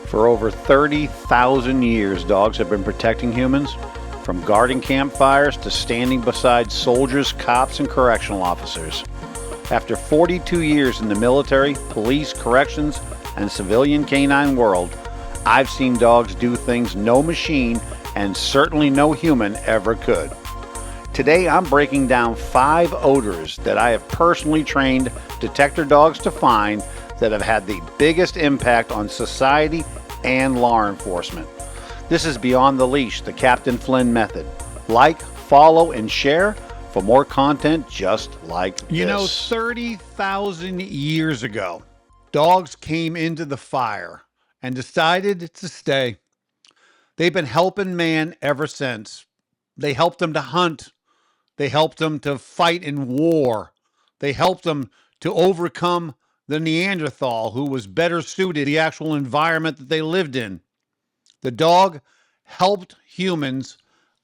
For over 30,000 years, dogs have been protecting humans, from guarding campfires to standing beside soldiers, cops, and correctional officers. After 42 years in the military, police, corrections, and civilian canine world, I've seen dogs do things no machine and certainly no human ever could. Today I'm breaking down 5 odors that I have personally trained detector dogs to find that have had the biggest impact on society and law enforcement. This is Beyond the Leash, the Captain Flynn Method. Like, follow, and share for more content just like this. You know, 30,000 years ago, dogs came into the fire and decided to stay. They've been helping man ever since. They helped them to hunt. They helped them to fight in war. They helped them to overcome the Neanderthal, who was better suited to the actual environment that they lived in. The dog helped humans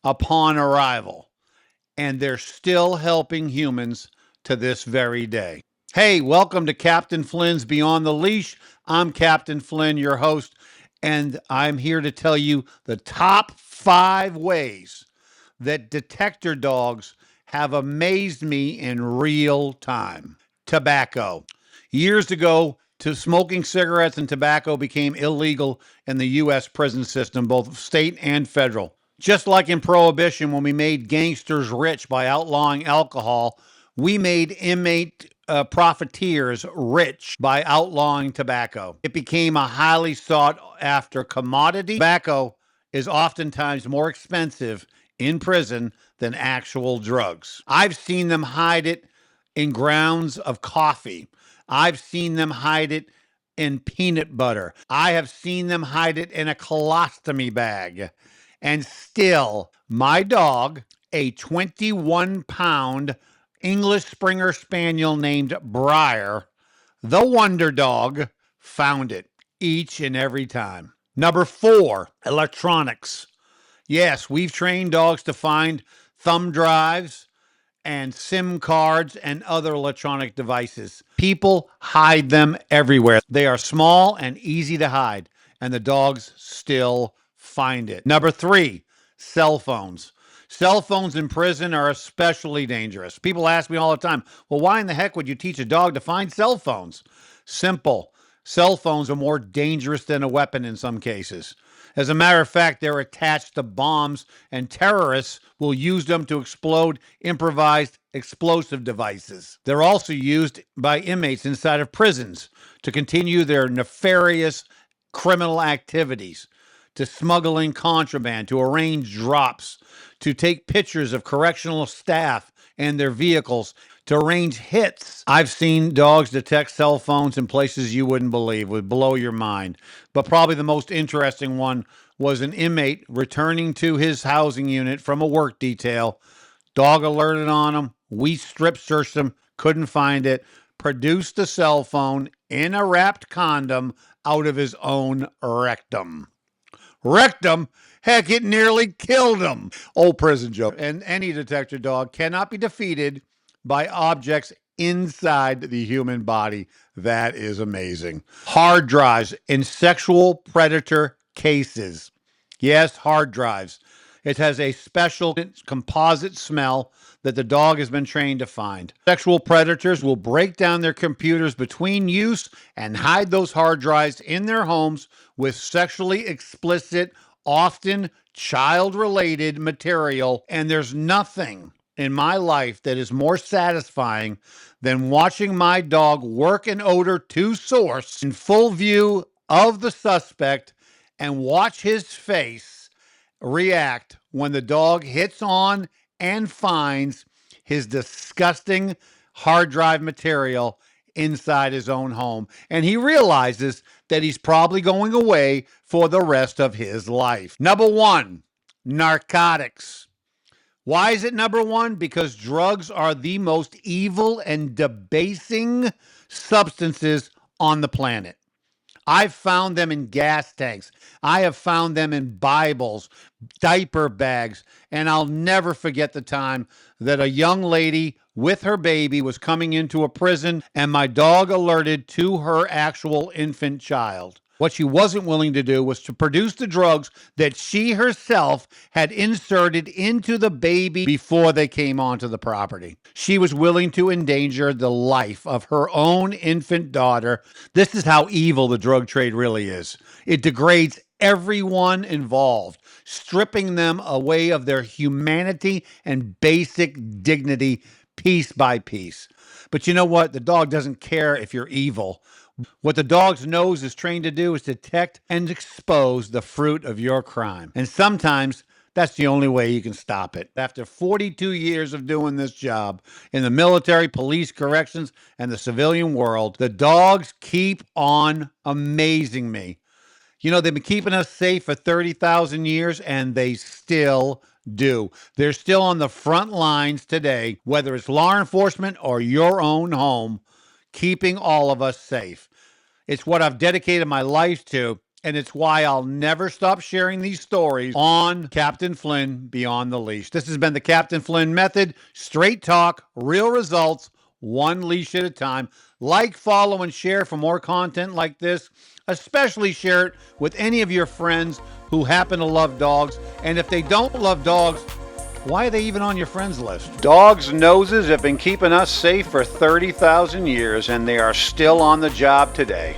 upon arrival, and they're still helping humans to this very day. Hey, welcome to Captain Flynn's Beyond the Leash. I'm Captain Flynn, your host, and I'm here to tell you the top 5 ways that detector dogs have amazed me in real time. Tobacco. Years ago, smoking cigarettes and tobacco became illegal in the U.S. prison system, both state and federal. Just like in Prohibition, when we made gangsters rich by outlawing alcohol, we made inmate profiteers rich by outlawing tobacco. It became a highly sought-after commodity. Tobacco is oftentimes more expensive in prison than actual drugs. I've seen them hide it in grounds of coffee. I've seen them hide it in peanut butter. I have seen them hide it in a colostomy bag. And still, my dog, a 21-pound English Springer Spaniel named Briar, the wonder dog, found it each and every time. Number 4, electronics. Yes, we've trained dogs to find thumb drives and SIM cards and other electronic devices. People hide them everywhere. They are small and easy to hide, and the dogs still find it. Number 3, cell phones. Cell phones in prison are especially dangerous. People ask me all the time, well, why in the heck would you teach a dog to find cell phones? Simple. Cell phones are more dangerous than a weapon in some cases. As a matter of fact, they're attached to bombs, and terrorists will use them to explode improvised explosive devices. They're also used by inmates inside of prisons to continue their nefarious criminal activities, to smuggling contraband, to arrange drops, to take pictures of correctional staff and their vehicles, to arrange hits. I've seen dogs detect cell phones in places you wouldn't believe, would blow your mind. But probably the most interesting one was an inmate returning to his housing unit from a work detail. Dog alerted on him. We strip searched him, couldn't find it, produced the cell phone in a wrapped condom out of his own rectum. Rectum? Heck, it nearly killed him. Old prison joke. And any detector dog cannot be defeated by objects inside the human body. That is amazing. Hard drives in sexual predator cases. Yes, hard drives. It has a special composite smell that the dog has been trained to find. Sexual predators will break down their computers between use and hide those hard drives in their homes with sexually explicit, often child-related material. And there's nothing in my life that is more satisfying than watching my dog work an odor to source in full view of the suspect and watch his face react when the dog hits on and finds his disgusting hard drive material inside his own home. And he realizes that he's probably going away for the rest of his life. Number 1, narcotics. Why is it number 1? Because drugs are the most evil and debasing substances on the planet. I've found them in gas tanks. I have found them in Bibles, diaper bags, and I'll never forget the time that a young lady with her baby was coming into a prison and my dog alerted to her actual infant child. What she wasn't willing to do was to produce the drugs that she herself had inserted into the baby before they came onto the property. She was willing to endanger the life of her own infant daughter. This is how evil the drug trade really is. It degrades everyone involved, stripping them away of their humanity and basic dignity piece by piece. But you know what? The dog doesn't care if you're evil. What the dog's nose is trained to do is detect and expose the fruit of your crime. And sometimes that's the only way you can stop it. After 42 years of doing this job in the military, police, corrections, and the civilian world, the dogs keep on amazing me. You know, they've been keeping us safe for 30,000 years, and they still do. They're still on the front lines today, whether it's law enforcement or your own home, keeping all of us safe. It's what I've dedicated my life to, and it's why I'll never stop sharing these stories on Captain Flynn Beyond the Leash. This has been the Captain Flynn Method. Straight talk, real results, one leash at a time. Like, follow, and share for more content like this. Especially share it with any of your friends who happen to love dogs. And if they don't love dogs, why are they even on your friends list? Dogs' noses have been keeping us safe for 30,000 years, and they are still on the job today.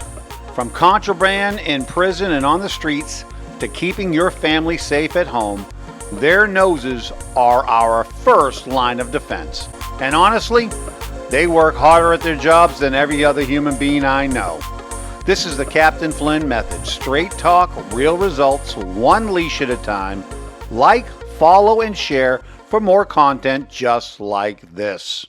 From contraband in prison and on the streets to keeping your family safe at home, their noses are our first line of defense. And honestly, they work harder at their jobs than every other human being I know. This is the Captain Flynn Method. Straight talk, real results, one leash at a time. Like, follow, and share for more content just like this.